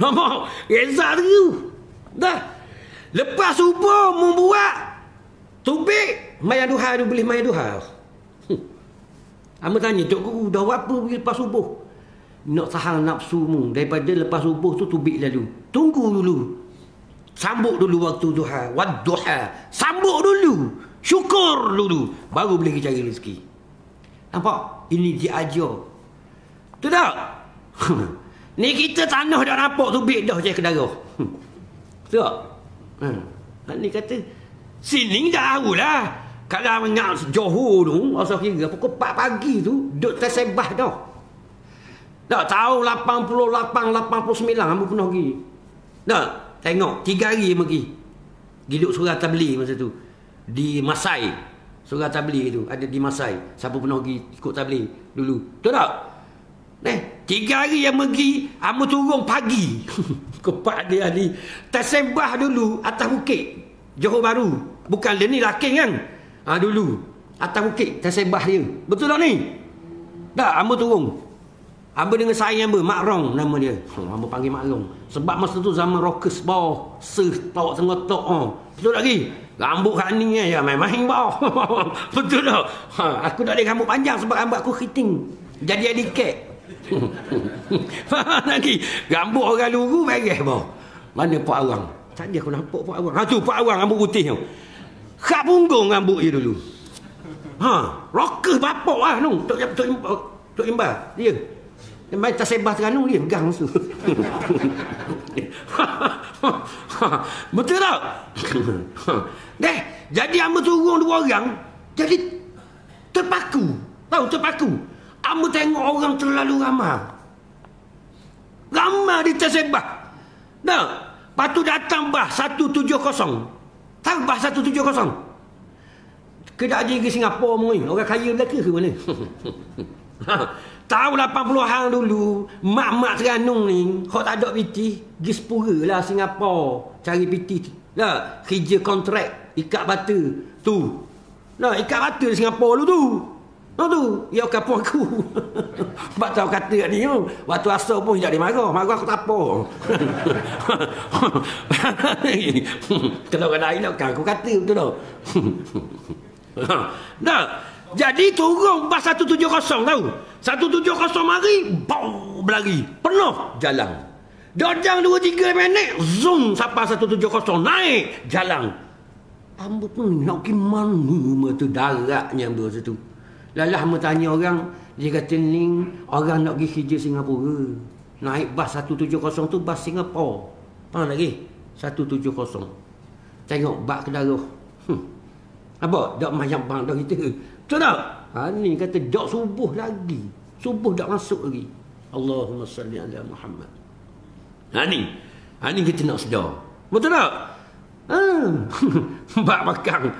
Nampak? Rezak tu. Dah. Lepas subuh membuat tubik maya duha tu boleh maya duha. Amba tanya Tok Guru dah apa pergi lepas subuh? Nak tahan nafsu mu daripada lepas subuh tu tubik lalu. Tunggu dulu. Sambut dulu waktu duha, wadduha. Sambut dulu. Syukur dulu baru boleh cari rezeki. Nampak? Ini diajar. Tu tak? Ni kita tanah dah nampak tubik dah je ke darah. Tu tak? Ni kata sini jauh lah. Kalau mengat Johor tu, asal kira pukul 4 pagi tu duk tersebah dah. Tak tahu 88, 89 hamba pernah pergi. Tak, tengok 3 hari pergi. Giduk surah tabligh masa tu. Di Masai. Surah tabligh tu ada di Masai. Siapa pernah pergi ikut tabligh dulu. Betul tak? 3 hari yang pergi, hamba turun pagi. Kepak dia ni. Tersembah dulu atas bukit Johor Bahru. Bukan dia ni Laking kan? Dulu. Atas bukit tersembah dia. Betul tak ni? Tak, hamba turun. Hamba dengan saya hamba, Mak Rong nama dia. Hamba panggil Mak Rong. Sebab masa tu zaman rockers bawah. Tok sengotok. Betul tak lagi? Rambut kat ni ya main-main bawah. Betul tak? Aku tak ada rambut panjang sebab rambut aku keriting. Jadi ada kek. Faham lagi? Rambut orang lugu beres bawah. Mana Pak Awang? Tadi aku nampak Pak Awang. Tu Pak Awang rambut putih tu. Khak punggung rambut dia dulu. Rockers bapak lah tu. Tok Imba. Dia. Dia main tersebah Terengganu dia pegang tu. Betul tak? Jadi hamba turun 2 orang. Jadi terpaku. Tahu terpaku. Hamba tengok orang terlalu ramai. Ramai di tersebah. Nah, lepas tu datang bah 170. Tahu bah 170? Kedak je ke Singapura mungkin. Orang kaya belaka ke mana? Tahu 80-an dulu, mak-mak Terengganu ni, kalau tak ada piti, pergi sepura lah Singapura, cari piti. Lah, kerja kontrak, ikat bata. Tu. Nah, ikat bata di Singapura dulu tu. Tu, ya kapur aku. Sebab tahu kata kat ni, waktu asal pun tidak dimarah. Marah aku tak apa. Kalau orang lain kan aku kata betul tak? Nah, jadi turun bas 170 tahu. 170 mari, bau berlari. Penuh jalan. Dojang 2-3 minit, zoom sampai 170 naik jalan. Ambut ni nak pergi mana tu daratnya masa tu. Lalah hamba tanya orang, dia kata ni orang nak pergi kerja Singapura. Naik bas 170 tu bas Singapura. Faham lagi? 170. Tengok bak ke darah. Apa? Dak mayang bang dah kita. Betul tak? Ni kata dak subuh lagi. Subuh dak masuk lagi. Allahumma salli ala Muhammad. Ni kita nak sedar. Betul tak? Bak bakang.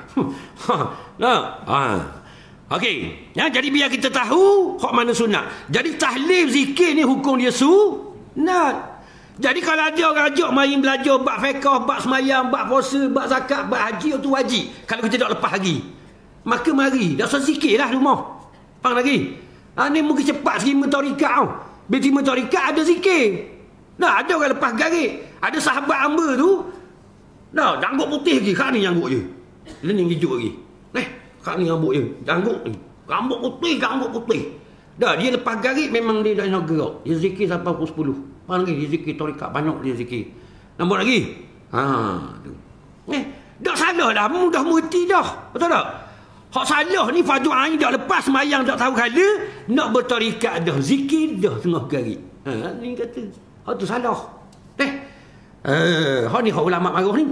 Okey, ya, jadi biar kita tahu hak mana sunat. Jadi tahlil zikir ni hukum dia sunat. Jadi kalau ada orang ajak mari belajar bab fiqh, bab semayang, bab puasa, bab zakat, bab haji, itu wajib. Kalau kita tak lepas lagi, maka mari dak usah zikirlah rumah. Faham lagi? Ni mungkin cepat terima tarikat tau. Bila terima tarikat ada zikir. Nah, ada orang lepas garik. Ada sahabat hamba tu, nah, janggut putih lagi, kak ni janggut je. Lening hijau lagi. Kak ni rambut je, janggut ni. Rambut putih. Dah, dia lepas garik memang dia dah nak gerak. Dia zikir sampai pukul 10. Faham lagi? Dia zikir tarikat banyak dia zikir. Nampak lagi? Tu. Dah salah dah, dah mengerti dah. Betul tak? Hak salah ni fardu ain dah lepas semayang tak tahu kala, nak bertarikat dah, zikir dah tengah garik. Ni kata, hak tu salah. Hak ni hak ulama marah ni.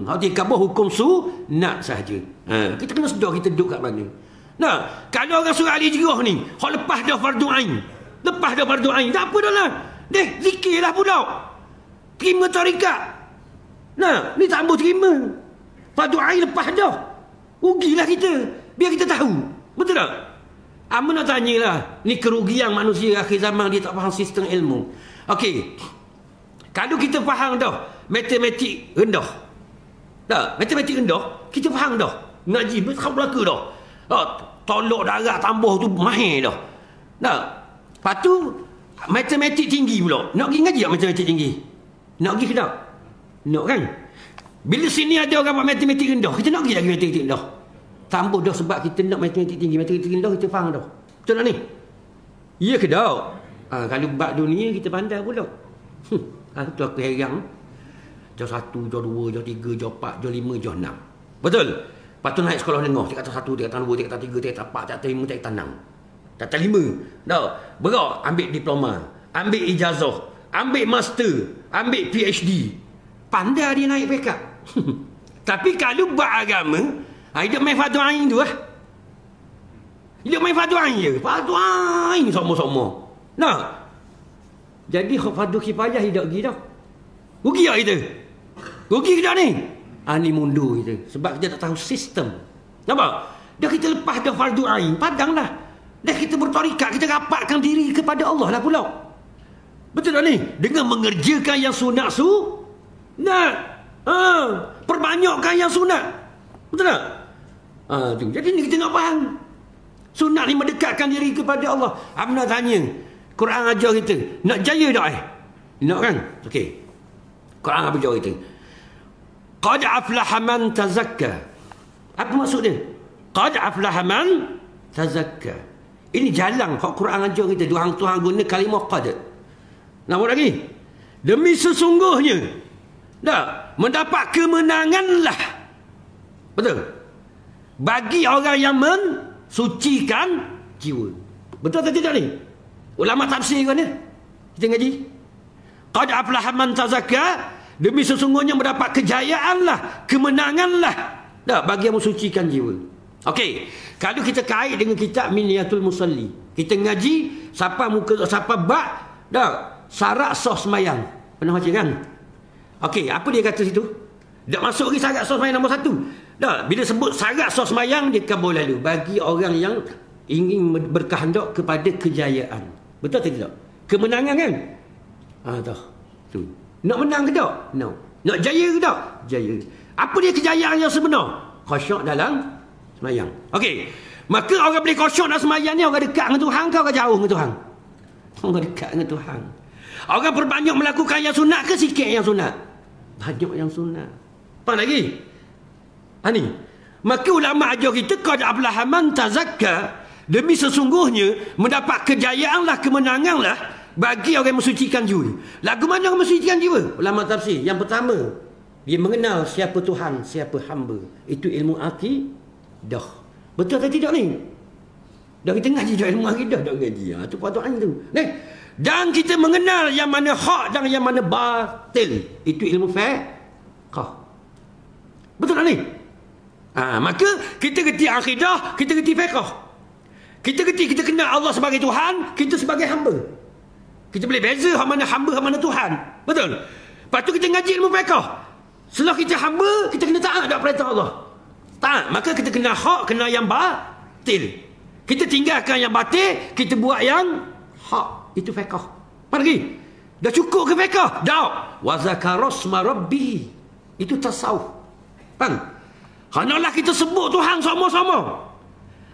Hak dia kabah hukum sunat saja. Kita kena sedar kita duduk kat mana. Nah, kalau orang surah al-hijrah ni, hak lepas dah fardu ain. Tak apa dah lah. Zikirlah pula. Terima tarikat. Nah, ni tak boleh terima. Fardu ain lepas dah. Rugilah kita. Biar kita tahu. Betul tak? Amba nak tanyalah. Ni kerugian manusia akhir zaman, dia tak faham sistem ilmu. Okey. Kalau kita faham dah matematik rendah. Tak, matematik rendah, kita faham dah. Ngaji betul belaka dah. Tolok darah tambah tu mahir dah. Tak. Lepas tu matematik tinggi pula. Nak pergi ngaji tak matematik tinggi? Nak pergi ke tak? Nak kan? Bila sini ada orang buat matematik rendah, kita nak pergi lagi matematik rendah. Tambah dah sebab kita nak matematik tinggi. Matematik rendah kita faham dah. Betul tak ni? Ya ke tak? Kalau bab dunia kita pandai pula. Tu aku heran. Jauh 1, jauh 2, jauh 3, jauh 4, jauh 5, jauh 6. Betul? Lepas tu naik sekolah dengar. Tingkatan 1, tingkatan 2, tingkatan 3, tingkatan 4, tingkatan 5, tingkatan 6. Tingkatan 5. Dah. Berak. Ambil diploma. Ambil ijazah. Ambil master. Ambil PhD. Pandai dia naik pekat. Tapi kalau buat agama, hidup main fardu ain tu lah. Hidup main fardu ain je. Fardu ain sama-sama. Nah. Jadi fardu kifayah hidup pergi dah. Rugi tak kita? Rugi ke tak ni? Ni mundur kita. Sebab kita tak tahu sistem. Nampak? Dah kita lepas dah fardu ain, padanglah. Dah kita bertarikat, kita rapatkan diri kepada Allah lah pula. Betul tak ni? Dengan mengerjakan yang sunat sunat. Perbanyakkan yang sunat. Betul tak? Tu. Jadi ni kita nak faham. Sunat ni mendekatkan diri kepada Allah. Aku nak tanya, Quran ajar kita, nak jaya tak Nak kan? Okey. Quran apa ajar kita? Qad aflaha man tazakka. Apa maksud dia? Qad aflaha man tazakka. Ini jalan hak Quran ajar kita. Tuhan guna kalimah qad. Nampak lagi? Demi sesungguhnya. Dah, mendapat kemenanganlah. Betul? Bagi orang yang mensucikan jiwa. Betul atau tidak ni? Ulama tafsir kan ni? Kita ngaji. Qad aflaha man tazakka, demi sesungguhnya mendapat kejayaanlah, kemenanganlah. Dah, bagi yang mensucikan jiwa. Okey, kalau kita kait dengan kitab Minyatul Musalli, kita ngaji siapa muka siapa bab, dah, syarat sah sembahyang. Pernah baca kan? Okey, apa dia kata situ? Tak masuk lagi syarat sah sembahyang nombor 1. Dah, bila sebut syarat sah sembahyang, dia kabul lalu bagi orang yang ingin berkehendak kepada kejayaan. Betul atau tidak? Kemenangan kan? Dah. Tu. Nak menang ke tak? No. Nak jaya ke tak? Jaya. Apa dia kejayaan yang sebenar? Khusyuk dalam sembahyang. Okey. Maka orang boleh khusyuk dalam sembahyang ni, orang dekat dengan Tuhan ke orang jauh dengan Tuhan? Orang dekat dengan Tuhan. Orang berbanyak melakukan yang sunat ke sikit yang sunat? Banyak yang sunat. Faham lagi? Ni. Maka ulama ajar kita qad aflaha man tazakka, demi sesungguhnya mendapat kejayaanlah, kemenanganlah bagi orang yang mensucikan jiwa. Lagu mana orang mensucikan jiwa? Ulama tafsir. Yang pertama, dia mengenal siapa Tuhan, siapa hamba. Itu ilmu akidah. Betul atau tidak ni? Dah kita ngaji dah ilmu akidah, dah ngaji. Itu patutnya tu. Dan kita mengenal yang mana hak dan yang mana batil. Itu ilmu fiqh. Betul tak ni? Maka kita kerti akidah, kita kerti fiqh. Kita kenal Allah sebagai Tuhan, kita sebagai hamba. Kita boleh beza hak mana hamba, hak mana Tuhan. Betul? Lepas tu kita ngaji ilmu fiqh. Setelah kita hamba, kita kena taat tak perintah Allah. Taat. Maka kita kena hak, kena yang batil. batil. Kita tinggalkan yang batil, kita buat yang hak. Itu fiqh. Pergi. Dah cukup ke fiqh? Dah. Wa zakarasma rabbih. Itu tasawuf. Faham? Hanalah kita sebut Tuhan sama-sama.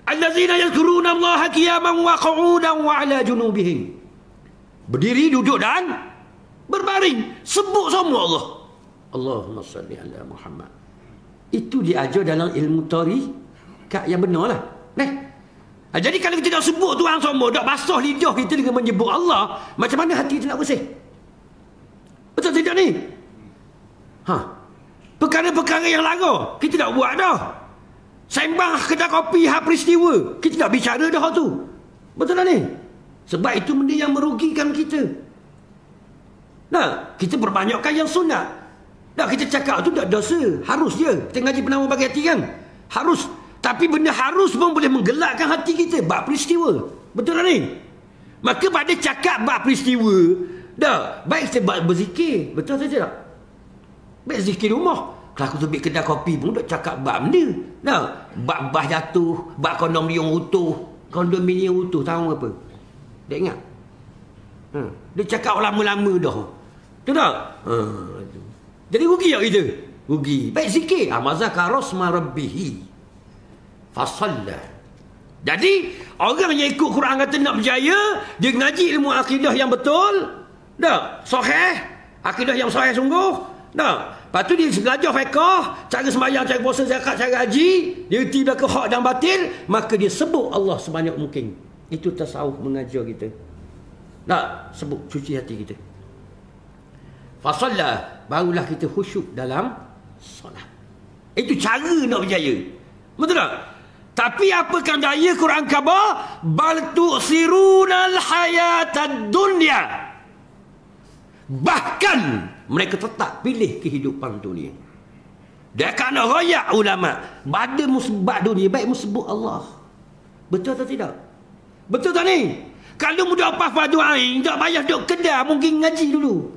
Allazina yazkuruna Allaha qiyaman wa qu'udan wa 'ala junubihim. Berdiri, duduk dan berbaring. Sebut sama Allah. Allahumma salli ala Muhammad. Itu diajar dalam ilmu tarikat yang benar lah. Jadi kalau kita nak sebut Tuhan sama, nak basuh lidah kita dengan menyebut Allah, macam mana hati kita nak bersih? Betul tidak ni? Perkara-perkara yang larang kita tak buat dah. Sembang kedai kopi hak peristiwa, kita tak bicara dah tu. Betul tak ni? Sebab itu benda yang merugikan kita. Nah, kita perbanyakkan yang sunat. Nah, kita cakap tu tak dosa, harus je. Kita ngaji penama bagi hati kan? Harus. Tapi benda harus pun boleh menggelakkan hati kita bab peristiwa. Betul tak ni? Maka pada cakap bab peristiwa, dah, baik kita berzikir. Betul tak tak? Baik zikir rumah. Kalau aku tebik kedai kopi pun tak cakap bab benda. Dah, bab bah jatuh, bab kondominium utuh. Kondominium utuh tahu apa? Tak ingat? Dia cakap lama-lama dah. Betul tak? Jadi rugi tak kita? Rugi. Baik zikir. Mazakarasma rabbihi. Fasalla. Jadi orang yang ikut Quran kata nak berjaya, dia ngaji ilmu akidah yang betul, dah sahih, akidah yang sahih sungguh, dah. Lepas tu dia belajar fiqh, cara sembahyang, cara puasa, zakat, cara haji, dia reti belaka hak dan batil, maka dia sebut Allah sebanyak mungkin. Itu tasawuf mengajar kita. Dah sebut cuci hati kita. Fasalla, barulah kita khusyuk dalam solat. Itu cara nak berjaya. Betul tak? Tapi apakah daya Quran khabar? Bal tu'sirunal hayatad dunya. Bahkan mereka tetap pilih kehidupan dunia. Dia kena royak ulama. Pada musibah dunia baik musibah Allah. Betul atau tidak? Betul tak ni? Kalau mudah apa fardu ain, tak payah duduk kedai, mungkin ngaji dulu.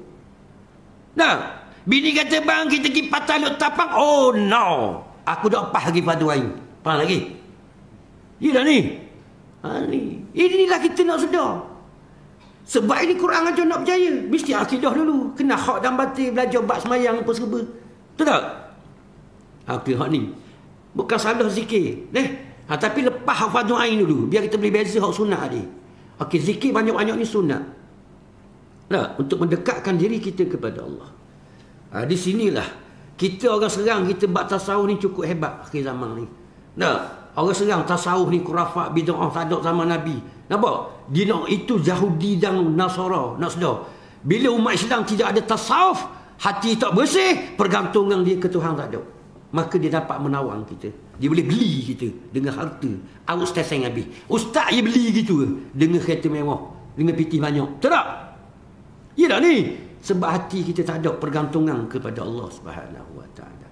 Nah, bini kata bang kita pergi patah duduk tapang. Oh no. Aku dah apa lagi fardu ain. Faham lagi? Ya dah ni. Inilah kita nak sedar. Sebab ini Quran ajar nak berjaya. Mesti akidah dulu. Kena hak dan batil, belajar bab semayang apa serba. Betul tak? Okey, hak ni. Bukan salah zikir. Tapi lepas hak fardu ain dulu. Biar kita boleh beza hak sunat ni. Okey, zikir banyak-banyak ni sunat. Nah, untuk mendekatkan diri kita kepada Allah. Di sinilah kita orang serang kita bab tasawuf ni cukup hebat akhir zaman ni. Nah, orang serang tasawuf ni khurafat bid'ah tak ada zaman Nabi. Nampak? Dia nak itu Yahudi dan Nasara, nak sedar. Bila umat Islam tidak ada tasawuf, hati tak bersih, pergantungan dia ke Tuhan tak ada. Maka dia dapat menawang kita. Dia boleh beli kita dengan harta. Aus teseng habis. Ustaz dia beli gitu dengan kereta mewah, dengan piti banyak. Betul tak? Ya tak ni? Sebab hati kita tak ada pergantungan kepada Allah Subhanahu wa taala.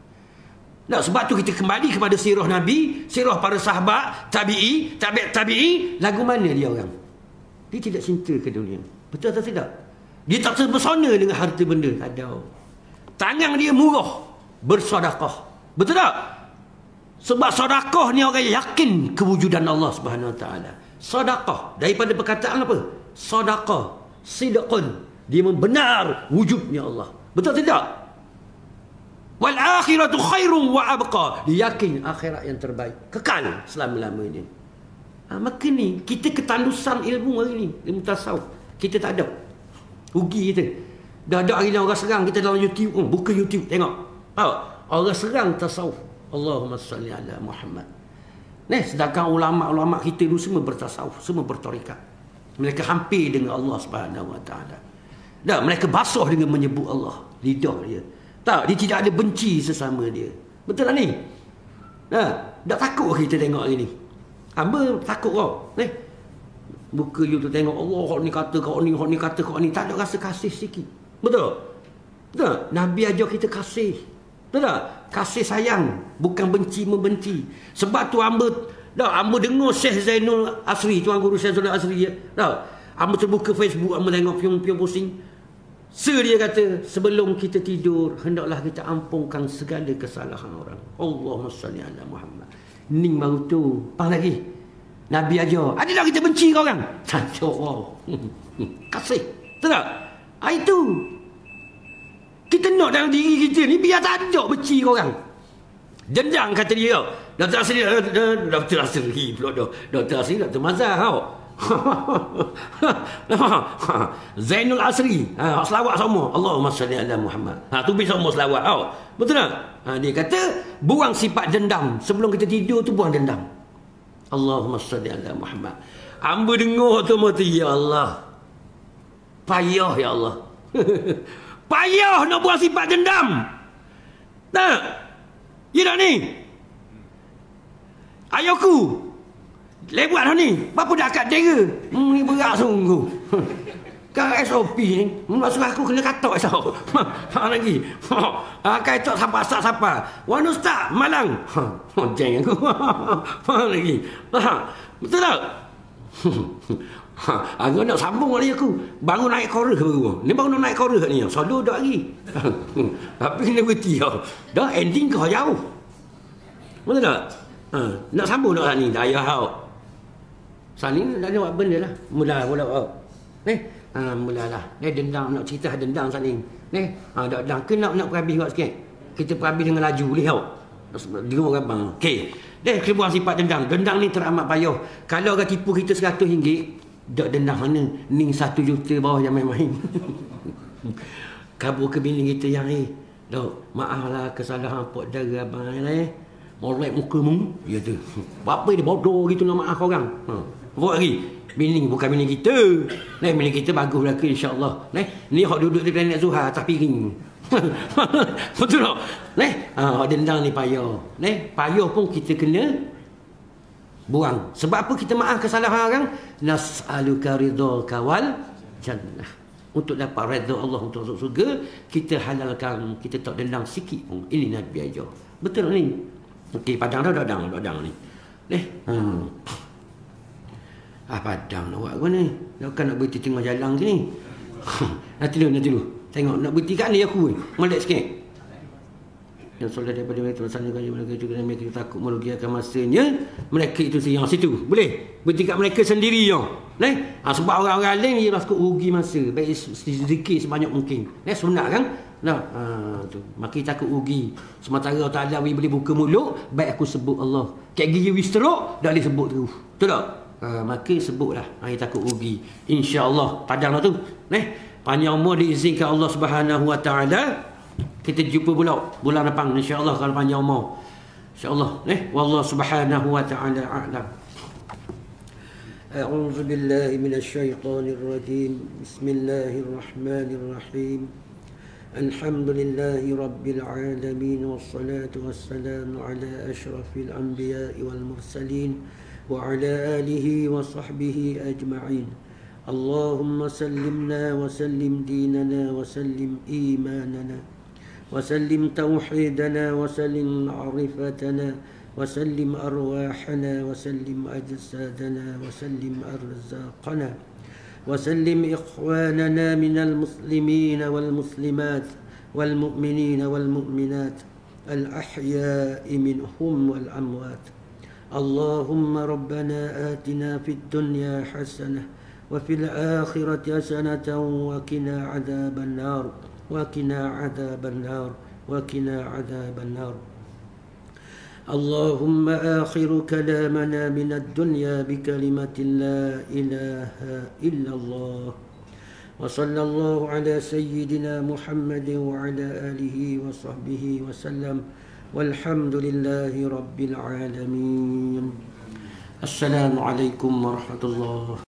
Nah, sebab tu kita kembali kepada sirah Nabi, sirah para sahabat, tabi'i, tabi'i, lagu mana dia orang? Dia tidak cinta ke dunia. Betul atau tidak? Dia tak terpesona dengan harta benda, tak ada. Tangan dia murah, bersedekah. Betul tak? Sebab sedekah ni orang yakin kewujudan Allah Subhanahu wa taala. Sedekah daripada perkataan apa? Sedekah, sidqun. Dia membenar wujudnya Allah. Betul tidak? Wal akhiratu khairun wa abqa. Dia yakin akhirat yang terbaik, kekal selama-lamanya. Maka ni kita ketandusan ilmu hari ni, ilmu tasawuf. Kita tak ada. Rugi kita. Dah ada hari ni orang serang kita dalam YouTube. Buka YouTube tengok. Orang serang tasawuf. Allahumma salli ala Muhammad. Sedangkan ulama-ulama kita dulu semua bertasawuf, semua bertarikat. Mereka hampir dengan Allah Subhanahu wa taala. Mereka basuh dengan menyebut Allah. Lidah dia. Tak, dia tidak ada benci sesama dia. Betul tak ni? Tak takut kita tengok hari ni. Hamba takut kau. Buka YouTube tengok Allah, hak ni kata kau ni, hak ni kata kau ni. Tak ada rasa kasih sikit. Betul? Betul? Nabi ajar kita kasih. Betul tak? Kasih sayang, bukan benci membenci. Sebab tu hamba dengar Syekh Zainul Asri, tuan guru Syekh Zainul Asri. Hamba terbuka Facebook, hamba tengok pion-pion pusing. Dia kata, sebelum kita tidur, hendaklah kita ampunkan segala kesalahan orang. Allahumma salli ala Muhammad. Ning baru tu. Apa lagi? Nabi ajar. Ada tak kita benci kau orang? Tak. Wow. Kasih. Betul tak? Itu. Kita nak dalam diri kita ni biar tak ada benci kau orang. Dendam kata dia. Dr. Asri pula dah. Dr. Asri, Dr. Mazhar kau. Zainul Asri. Selawat semua. Allahumma salli ala Muhammad. Tu bisa semua selawat kau. Betul tak? Dia kata, buang sifat dendam. Sebelum kita tidur tu buang dendam. Allahumma salli ala Muhammad. Hamba dengar tu mati, ya Allah. Payah, ya Allah. Payah nak buang sifat dendam. Tak? Ya tak ni? Ayahku lewat dah ni. Bapa dah kat dera. Ni berat sungguh. Kan SOP ni. Maksud aku kena katok esok. Lagi. Kai tak siapa. Wan Ustaz Malang. Jeng aku. Lagi. Betul tak? Aku nak sambung lagi aku. Bangun naik korek baru. Ni baru naik korek ni. Solo dah lagi. Tapi kena berhenti. Dah ending kau jauh. Betul tak? Nak sambung tak ni? Dah ayah kau. Saat ni dah buat benda lah. Mula kau. Ni. Mulalah. Ni dendam. Nak cerita dendam saat ni. Ni. Dah kena nak perhabis kau sikit. Kita perhabis dengan laju boleh kau. Dia orang bang. Okey. Dah kita buang sifat dendam. Dendam ni teramat payah. Kalau orang tipu kita RM100, dak dendam mana? Ni 1 juta bawah yang main-main. Kabur ke bini kita yang dok, maaflah kesalahan pok dara abang molek muka mu. Ya tu. Apa dia bodoh gitu nak maaf orang. Buat lagi. Bini bukan bini kita. Bini kita bagus lelaki insya-Allah. Ni hok duduk di planet Zuhal tak piring. Betul tak? Dendam ni payah. Payah pun kita kena buang. Sebab apa kita maaf kesalahan orang? Nas'aluka ridhaka wal jannah. Untuk dapat redha Allah untuk masuk surga, kita halalkan, kita tak dendam sikit pun. Ini Nabi ajar. Betul ni? Okey, padang dah dadang ni. Padang nak buat apa ni? Kan nak berhenti tengah jalan ke ni? Nanti dulu. Tengok, nak berhenti kat ni aku. Melek sikit. Yang solat daripada mereka sana kan mereka juga mereka takut merugikan masanya. Mereka itu yang situ. Boleh? Berhenti kat mereka sendiri yang. Sebab orang-orang lain dia takut rugi masa. Baik sedikit sebanyak mungkin. Sunat kan? Tu. Maka takut rugi. Sementara Ta'ala boleh buka mulut, baik aku sebut Allah. Kayak gigi wisterok, dah boleh sebut terus. Betul tak? Maka sebutlah. Dia takut rugi. InsyaAllah. Padang lah tu. Panjang umur diizinkan Allah Subhanahu Wa Taala. Kita jumpa pula bulan depan insya-Allah kalau panjang umur. Insya-Allah. Wallahu Subhanahu Wa Taala a'lam. A'udzu billahi minasy syaithanir rajim. Bismillahirrahmanirrahim. Alhamdulillahi rabbil alamin wassalatu wassalamu ala asyrafil anbiya'i wal mursalin wa ala alihi wa sahbihi ajma'in. اللهم سلمنا وسلم ديننا وسلم إيماننا وسلم توحيدنا وسلم معرفتنا وسلم أرواحنا وسلم أجسادنا وسلم أرزاقنا وسلم إخواننا من المسلمين والمسلمات والمؤمنين والمؤمنات الأحياء منهم والأموات. اللهم ربنا آتنا في الدنيا حسنة وفي الآخرة حسنة وقنا عذاب النار وقنا عذاب النار وقنا عذاب النار. اللهم آخر كلامنا من الدنيا بكلمة لا إله إلا الله. وصلى الله على سيدنا محمد وعلى آله وصحبه وسلم والحمد لله رب العالمين. السلام عليكم ورحمة الله.